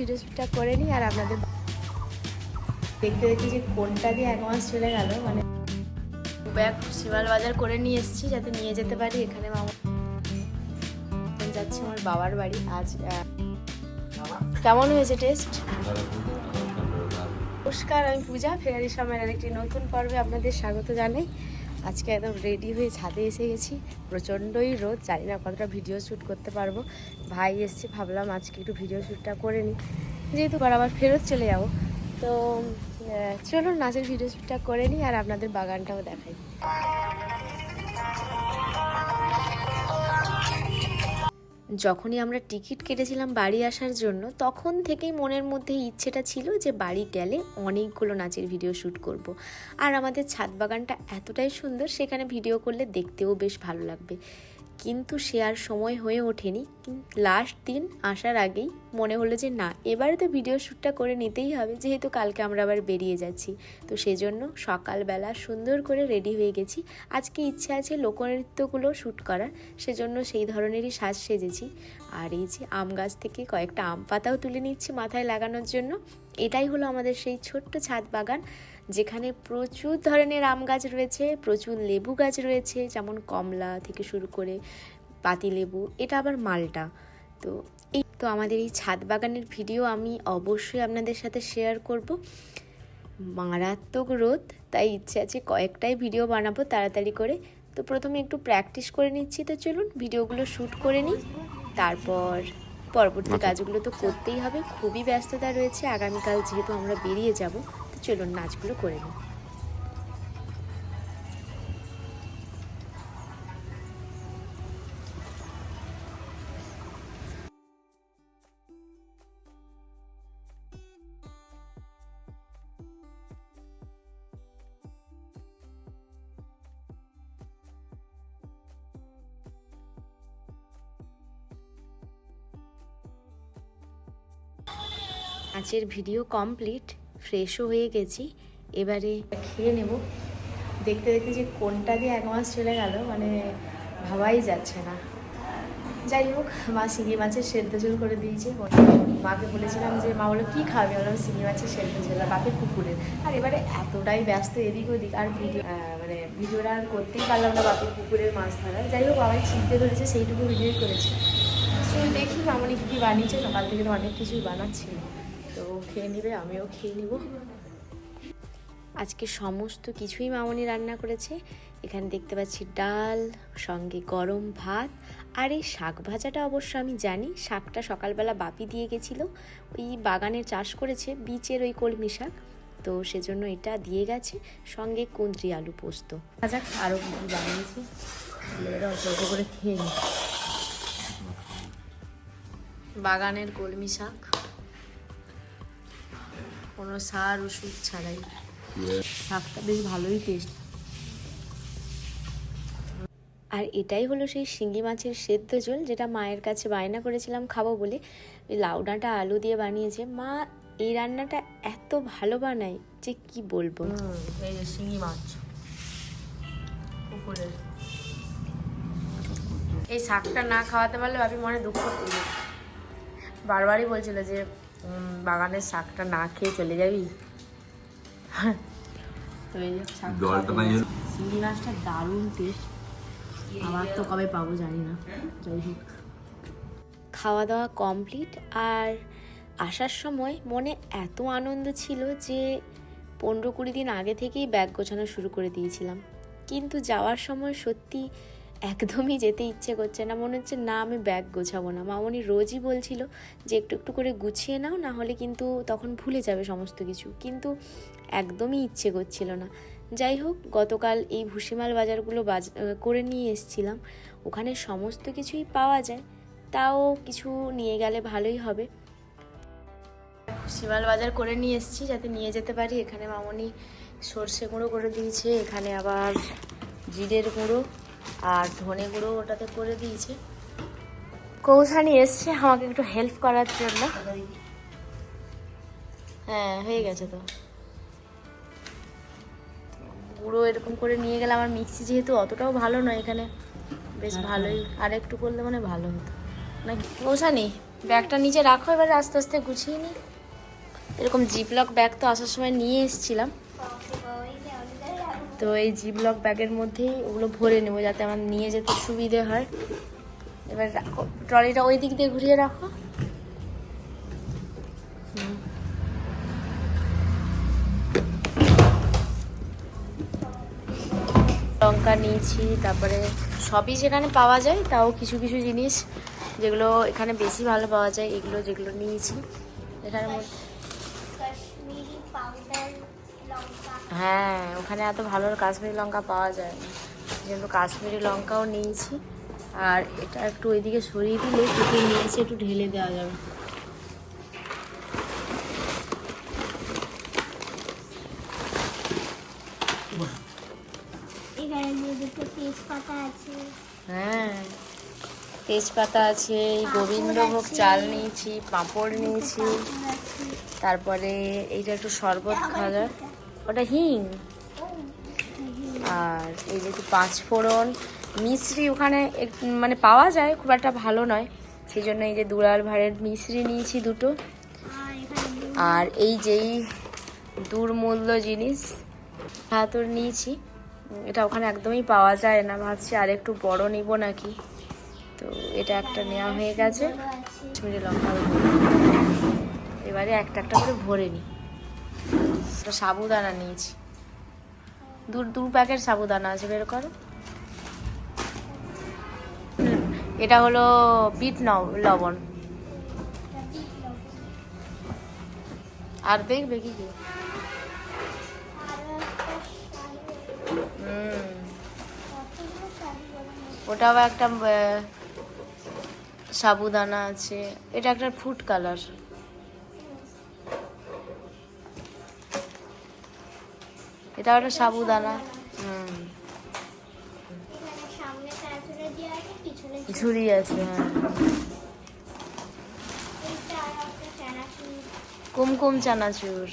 Video শ্যুটটা করে নিই আর আপনাদের দেখতে দেখতে যে কোনটা দিয়ে 1 মাস চলে গেল। মানে ব্যাগ শিমাল বাজার করে নিয়ে এসেছি যাতে নিয়ে যেতে পারি। এখানে মামা যাচ্ছে আমার বাবার বাড়ি। আজ কেমন হয়েছে টেস্ট? নমস্কার, আমি পূজা। ফেরারি সময়ের একটি নতুন পর্বে আপনাদের স্বাগত জানাই। আজকে একদম রেডি হয়ে ছাদে এসে গেছি। প্রচণ্ডই রোদ, জানি না কতটা ভিডিও শ্যুট করতে পারবো। ভাই এসছে, ভাবলাম আজকে একটু ভিডিও শ্যুটটা করে নিই, যেহেতু আবার ফেরত চলে যাবো। তো চলুন নাচের ভিডিও শ্যুটটা করে নিই আর আপনাদের বাগানটাও দেখাই। যখনই আমরা টিকিট কেটেছিলাম বাড়ি আসার জন্য, তখন থেকেই মনের মধ্যে ইচ্ছেটা ছিল যে বাড়ি গেলে অনেকগুলো নাচের ভিডিও শ্যুট করব। আর আমাদের ছাদ বাগানটা এতটাই সুন্দর, সেখানে ভিডিও করলে দেখতেও বেশ ভালো লাগবে। কিন্তু সে আর সময় হয়ে ওঠেনি। লাস্ট দিন আসার আগেই মনে হলো যে না, এবারে তো ভিডিও শ্যুটটা করে নিতেই হবে, যেহেতু কালকে আমরা আবার বেরিয়ে যাচ্ছি। তো সেজন্য সকালবেলা সুন্দর করে রেডি হয়ে গেছি। আজকে ইচ্ছে আছে লোকনৃত্যগুলো শ্যুট করার, সেজন্য সেই ধরনেরই সাজ সেজেছি। আর এই যে আম গাছ থেকে কয়েকটা আম পাতাও তুলে নিচ্ছি মাথায় লাগানোর জন্য। এটাই হলো আমাদের সেই ছোট্ট ছাদ বাগান, যেখানে প্রচুর ধরনের আম গাছ রয়েছে, প্রচুর লেবু গাছ রয়েছে, যেমন কমলা থেকে শুরু করে পাতিলেবু, এটা আবার মালটা। তো আমাদের এই ছাদ বাগানের ভিডিও আমি অবশ্যই আপনাদের সাথে শেয়ার করব। মারাত্মক রোদ, তাই ইচ্ছে আছে কয়েকটাই ভিডিও বানাবো তাড়াতাড়ি করে। তো প্রথমে একটু প্র্যাকটিস করে নিচ্ছি। তো চলুন ভিডিওগুলো শ্যুট করে নিই, তারপর পরবর্তী কাজগুলো তো করতেই হবে। খুবই ব্যস্ততা রয়েছে আগামীকাল, যেহেতু আমরা বেরিয়ে যাব। তো চলুন নাচগুলো করে নিই। নাচের ভিডিও কমপ্লিট, ফ্রেশও হয়ে গেছি। এবারে খেয়ে নেব। দেখতে দেখতে যে কোনটা দিয়ে 1 মাস চলে গেল, মানে ভাবাই যাচ্ছে না। যাই হোক, মা শিঙি মাছের সেদ্ধ ঝোল করে দিয়েছে। মাকে বলেছিলাম যে মা বলো কী খাবে, বললাম শিঙি মাছের সেদ্ধ ঝোল, আর বাপের পুকুরের। আর এবারে এতটাই ব্যস্ত এদিক ওদিক, আর ভিডিওটা আর করতেই পারলাম না বাপের পুকুরের মাছ ধরা। যাই হোক, আমার ছিপতে ধরেছে সেইটুকু ভিডিও করেছি। তো দেখি মামনি কী বানিয়েছে, সকাল থেকে তো অনেক কিছুই বানাচ্ছিল। তো খেয়ে নেবে, আমিও খেয়ে নেব। আজকে সমস্ত কিছুই মামনি রান্না করেছে। এখানে দেখতে পাচ্ছি ডাল, সঙ্গে গরম ভাত, আর এই শাক ভাজাটা অবশ্য আমি জানি, শাকটা সকালবেলা বাপি দিয়ে গেছিলো। ওই বাগানে চাষ করেছে বীচের ওই কলমি শাক, তো সেজন্য এটা দিয়ে গেছে, সঙ্গে কুঁদরি আলু পোস্ত। যাক, আরও কিছু বানিয়েছি, অল্প করে খেয়ে নিই। বাগানের কলমি শাক, কোনো সার ওষুধ ছাড়াই। শাকটা বেশ ভালোই টেস্ট। আর এটাই হলো সেই শিঙি মাছের সেদ্ধ ঝোল, যেটা মায়ের কাছে বায়না করেছিলাম খাবো বলে। ওই লাউ ডাঁটা আলু দিয়ে বানিয়েছে মা। এই রান্নাটা এত ভালো বানায় যে কি বলবো। এই যে শিঙি মাছ পুকুরের, এই শাকটা না খাওয়াতে পারলে ভাবি মনে দুঃখ করবে। বারবারই বলছিল যে বাগানের শাকটা না খেয়ে চলে যাবি। তো এই যে শিঙি মাছটা দারুণ টেস্ট, আবার তো কবে পাবো জানি না। যাই হোক, খাওয়া দাওয়া কমপ্লিট। আর আসার সময় মনে এত আনন্দ ছিল যে 15-20 দিন আগে থেকেই ব্যাগ গোছানো শুরু করে দিয়েছিলাম। কিন্তু যাওয়ার সময় সত্যি একদমই যেতে ইচ্ছে করছে না, মনে হচ্ছে না আমি ব্যাগ গোছাবো না। মামনি রোজই বলছিল যে একটু একটু করে গুছিয়ে নাও, না হলে কিন্তু তখন ভুলে যাবে সমস্ত কিছু, কিন্তু একদমই ইচ্ছে করছিল না। যাই হোক, গতকাল এই ভুসিমাল বাজারগুলো করে নিয়ে এসেছিলাম। ওখানে সমস্ত কিছুই পাওয়া যায়, তাও কিছু নিয়ে গেলে ভালোই হবে। ভুসিমাল বাজার করে নিয়ে এসেছি যাতে নিয়ে যেতে পারি। এখানে মামনি সর্ষে গুঁড়ো করে দিয়েছে, এখানে আবার জিরের গুঁড়ো আর ধনে গুঁড়ো ওটাতে করে দিয়েছে। কৌশানি এসছে আমাকে একটু হেল্প করার জন্য। হ্যাঁ, হয়ে গেছে তো। গুঁড়ো এরকম করে নিয়ে গেলে, আমার মিক্সি যেহেতু অতটাও ভালো নয় এখানে, বেশ ভালোই, আর একটু করলে মানে ভালো হতো নাকি কৌশানি। ব্যাগটা নিচে রাখো, এবারে আস্তে আস্তে গুছিয়ে নিই। এরকম জিপলক ব্যাগ তো আসার সময় নিয়ে এসেছিলাম, তো এই জিপলক ব্যাগের মধ্যেই ওগুলো ভরে নেবো যাতে আমার নিয়ে যেতে সুবিধে হয়। এবার রাখো, ট্রলিটা ওই দিক দিয়ে ঘুরিয়ে রাখো। লঙ্কা নিয়েছি, তারপরে সবই যেখানে পাওয়া যায়, তাও কিছু কিছু জিনিস যেগুলো এখানে বেশি ভালো পাওয়া যায় এগুলো যেগুলো নিয়েছি এখানে মধ্যে। হ্যাঁ, ওখানে এত ভালো কাশ্মীরি লঙ্কা পাওয়া যায় না, যেহেতু কাশ্মীরি লঙ্কাও নিয়েছি। আর এটা একটু ওইদিকে সরিয়ে দিলে টুকে নিয়েছি, একটু ঢেলে দেওয়া যাবে। হ্যাঁ, তেজপাতা আছে, গোবিন্দভোগ চাল নিয়েছি, পাঁপড় নিয়েছি, তারপরে এইটা একটু শরবত খাওয়া যায়, ওটা হিং। আর এই যে একটু পাঁচফোড়ন, মিশ্রি ওখানে মানে পাওয়া যায়, খুব একটা ভালো নয়, সেই জন্য এই যে দুলাল ভাঁড়ের মিশ্রি নিয়েছি দুটো। আর এই যেই দুর্মূল্য জিনিস হাতুর নিয়েছি, এটা ওখানে একদমই পাওয়া যায় না, ভাবছি আর একটু বড় নিব নাকি, তো এটা একটা নেওয়া হয়ে গেছে। কাশ্মীরি লঙ্কা এবারে একটা একটা করে ভরে নিই। সাবুদানা নিয়েছি, দু প্যাকেট সাবুদানা আছে, বের করো। এটা হলো বিট লবণ। আর দেখবে কি কি, ওটাও একটা সাবুদানা আছে, এটা একটা ফুড কালার, এটা একটা সাবুদানা। ঝুড়ি আছে, হ্যাঁ। কুমকুম চানাচুর,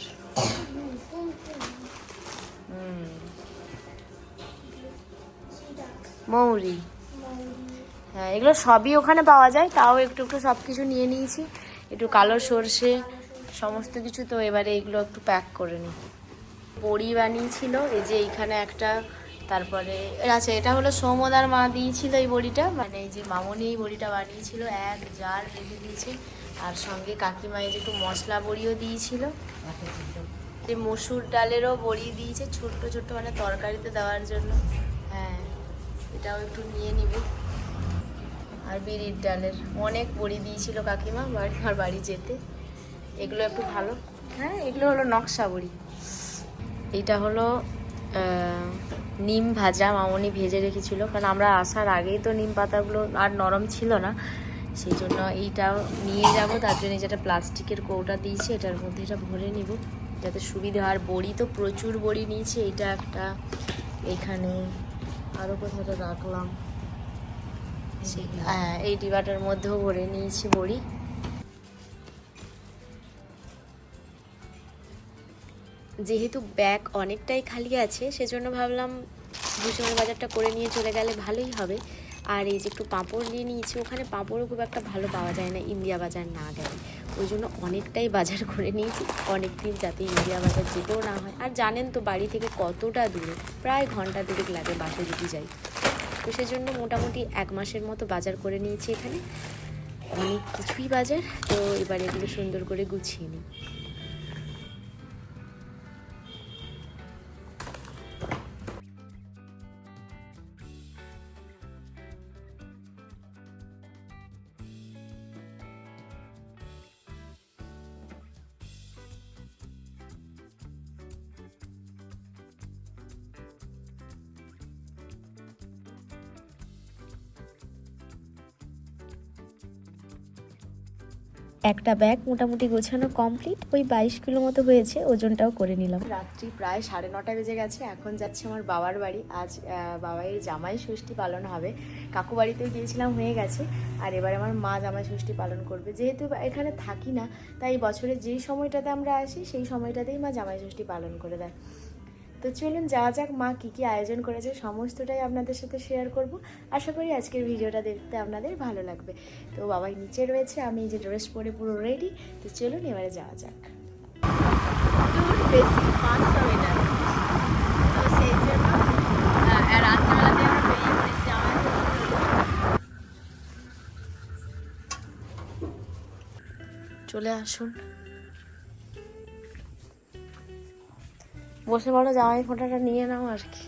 মৌরি, হ্যাঁ, এগুলো সবই ওখানে পাওয়া যায়, তাও একটু একটু সব কিছু নিয়ে নিয়েছি, একটু কালো সর্ষে সমস্ত কিছু। তো এবারে এগুলো একটু প্যাক করে নিই। বড়ি বানিয়েছিল, এই যে এইখানে একটা, তারপরে আচ্ছা এটা হলো সৌমদার মা দিয়েছিল এই বড়িটা, মানে এই যে মামনি এই বড়িটা বানিয়েছিল, এক জার রেখে দিয়েছে। আর সঙ্গে কাকিমা এই যে একটু মশলা বড়িও দিয়েছিল, যে মসুর ডালেরও বড়ি দিয়েছে ছোট্ট ছোট্ট, মানে তরকারিতে দেওয়ার জন্য। হ্যাঁ, এটাও একটু নিয়ে নিব। আর বিরির ডালের অনেক বড়ি দিয়েছিল কাকিমা আমার বাড়ি যেতে, এগুলো একটু ভালো। হ্যাঁ, এগুলো হলো নকশা বড়ি। এইটা হলো নিম ভাজা, মামনি ভেজে রেখেছিল, কারণ আমরা আসার আগেই তো নিম পাতাগুলো আর নরম ছিল না, সেই জন্য এইটাও নিয়ে যাব। তার জন্য যেটা প্লাস্টিকের কৌটা দিয়েছে, এটার মধ্যে এটা ভরে নিব যাতে সুবিধা। আর বড়ি তো প্রচুর বড়ি নিয়েছি, এইটা একটা, এখানে আরও কোথাও রাখলাম, হ্যাঁ এই ডিবাটার মধ্যেও ভরে নিয়েছি বড়ি। যেহেতু ব্যাগ অনেকটাই খালি আছে, সেজন্য ভাবলাম ভূষণের বাজারটা করে নিয়ে চলে গেলে ভালোই হবে। আর এই যে একটু পাঁপড় নিয়ে নিয়েছি, ওখানে পাঁপড়ও খুব একটা ভালো পাওয়া যায় না ইন্ডিয়া বাজার না গেলে, ওই জন্য অনেকটাই বাজার করে নিয়েছি অনেক দিন, যাতে ইন্ডিয়া বাজার যেতেও না হয়। আর জানেন তো বাড়ি থেকে কতটা দূরে, প্রায় ঘন্টা দেড়েক লাগে বাসে যদি যাই, তো সেজন্য মোটামুটি 1 মাসের মতো বাজার করে নিয়েছি এখানে, অনেক কিছুই বাজার। তো এবার এগুলো সুন্দর করে গুছিয়ে নিই। একটা ব্যাগ মোটামুটি গোছানো কমপ্লিট, ওই 22 কিলো মতো হয়েছে, ওজনটাও করে নিলাম। রাত্রি প্রায় 9:30 বেজে গেছে, এখন যাচ্ছি আমার বাবার বাড়ি। আজ বাবাইয়ের জামাই ষষ্ঠী পালন হবে, কাকু বাড়িতেও গিয়েছিলাম, হয়ে গেছে। আর এবার আমার মা জামাই ষষ্ঠী পালন করবে, যেহেতু এখানে থাকি না, তাই বছরের যেই সময়টাতে আমরা আসি সেই সময়টাতেই মা জামাই ষষ্ঠী পালন করে দেয়। তো তো চলুন যাওয়া যাক, মা কী কী আয়োজন করেছে সমস্তটাই আপনাদের সাথে শেয়ার করব। আশা করি আজকের ভিডিওটা দেখতে আপনাদের ভালো লাগবে। তো বাবাই নিচে রয়েছে, আমি যে ড্রেস পরে পুরো রেডি। তো চলুন এবারে যাওয়া যাক। বেশি 500 মিটার, তো সেই জন্য রাত্রেবেলাতে আমরা বেরিয়ে পড়েছি। চলে আসুন, বসে পড়ো, জামাই ফোঁটাটা নিয়ে নাও আর কি।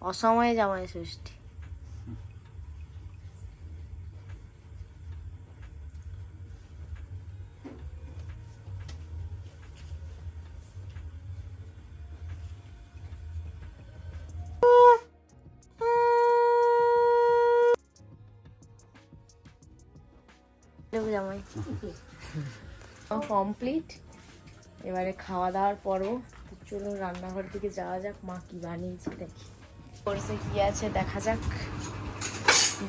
অসময়ে জামাই ষষ্ঠী। জামাই কমপ্লিট, এবারে খাওয়া দাওয়ার পরও চলুন রান্নাঘর দিকে যাওয়া যাক, মা কি বানিয়েছে দেখি, করছে কি আছে দেখা যাক।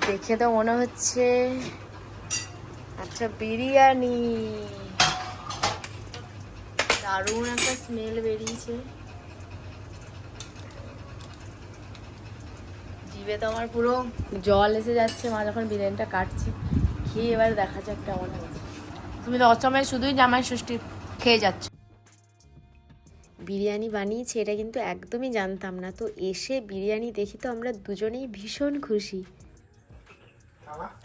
দেখে তো মনে হচ্ছে আচ্ছা বিরিয়ানি, দারুণ একটা স্মেল বেরিয়েছে। জিভে তো আমার পুরো জল এসে যাচ্ছে মা যখন বিরিয়ানিটা কাটছে। খেয়ে এবার দেখা যাক কেমন হয়েছে। তুমি তো অসময়ে শুধুই জামাই ষষ্ঠী খেয়ে যাচ্ছ। বিরিয়ানি বানিয়েছে এটা কিন্তু একদমই জানতাম না, তো এসে বিরিয়ানি দেখি তো আমরা দুজনেই ভীষণ খুশি।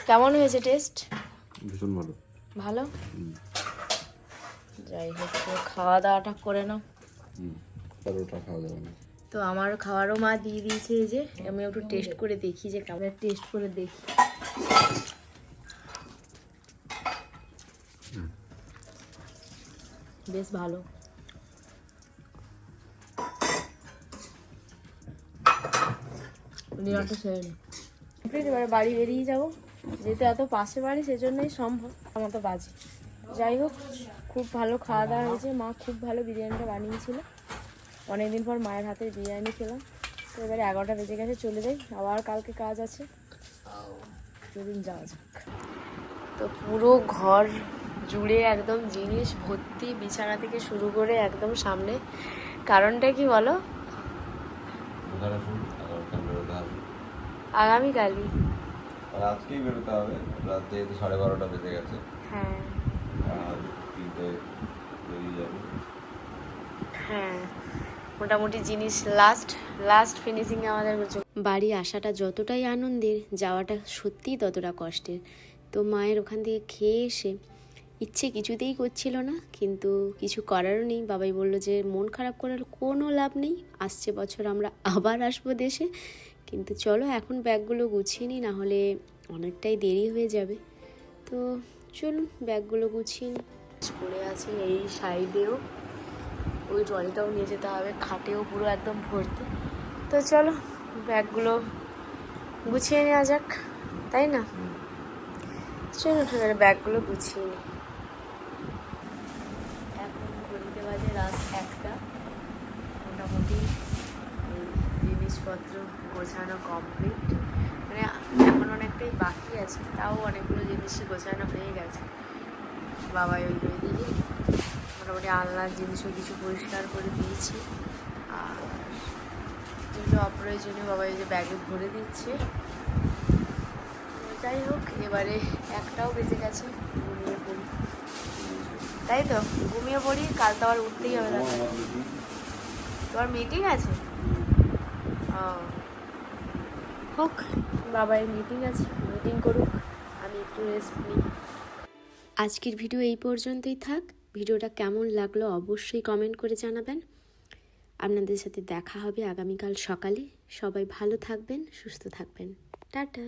কেমন হয়েছে টেস্ট? ভীষণ ভালো। ভালো? যাই হোক, তো খাওয়া দাওয়াটা করে নাও। পরোটা খাওয়া যাবে না। তো আমার খাওয়ারও মা দিয়ে দিয়েছে, এই যে আমি একটু টেস্ট করে দেখি, যে কেমন টেস্ট করে দেখি। বেশ ভালো। এবারে বাড়ি বেরিয়ে যাবো, যেহেতু এত পাশে বাড়ি সেজন্যই সম্ভব আমার তো বাজে। যাই হোক, খুব ভালো খাওয়া দাওয়া হয়েছে, মা খুব ভালো বিরিয়ানিটা বানিয়েছিল। অনেকদিন পর মায়ের হাতের বিরিয়ানি খেলাম। তো এবারে 11টা বেজে গেছে, চলে যাই, আবার কালকে কাজ আছে। চলুন যাওয়া যাক। তো পুরো ঘর জুড়ে একদম জিনিস ভর্তি, বিছানা থেকে শুরু করে একদম সামনে। কারণটা কি বলো? আগামীকালই, আজকেই বেরোতে হবে, রাত যেহেতু 12:30 বেজে গেছে। হ্যাঁ আর 3টে বেরিয়ে যাবে। হ্যাঁ, মোটামুটি জিনিস লাস্ট ফিনিশিং আমাদের বাড়ি আসাটা যতটাই আনন্দের, যাওয়াটা সত্যিই ততটা কষ্টের। তো মায়ের ওখান থেকে খেয়ে এসে ইচ্ছে কিছুতেই করছিল না, কিন্তু কিছু করারও নেই। বাবাই বলল যে মন খারাপ করার কোনো লাভ নেই, আসছে বছর আমরা আবার আসবো দেশে। কিন্তু চলো এখন ব্যাগগুলো গুছিয়ে নিই, নাহলে অনেকটাই দেরি হয়ে যাবে। তো চলুন ব্যাগগুলো গুছিয়ে নিই। পড়ে আছে এই সাইডেও, ওই ট্রলিটাও নিয়ে যেতে হবে, খাটেও পুরো একদম ভর্তি। তো চলো ব্যাগগুলো গুছিয়ে নেওয়া যাক, তাই না? চলো ব্যাগগুলো গুছিয়ে নিই। এখন ঘড়িতে বাজে রাত 1টা, মোটামুটি জিনিসপত্র গোছানো কমপ্লিট, মানে এখন অনেকটাই বাকি আছে, তাও অনেকগুলো জিনিসই গোছানো হয়ে গেছে। বাবাই ওইদিকে মোটামুটি আলনার জিনিসও কিছু পরিষ্কার করে দিয়েছি, আর যেগুলো অপ্রয়োজনীয় বাবাই যে ব্যাগে ভরে দিচ্ছে। যাই হোক, এবারে 1টাও বেজে গেছে, ঘুমিয়ে পড়ি, তাই তো ঘুমিয়ে পড়ি, কাল তো আবার উঠতেই হবে। তোমার মিটিং আছে? হোক, বাবার মিটিং আছে, মিটিং করুক, আমি একটু রেস্ট নিই। আজকের ভিডিও এই পর্যন্তই থাক। ভিডিওটা কেমন লাগলো অবশ্যই কমেন্ট করে জানাবেন। আপনাদের সাথে দেখা হবে আগামীকাল সকালে। সবাই ভালো থাকবেন, সুস্থ থাকবেন, টাটা।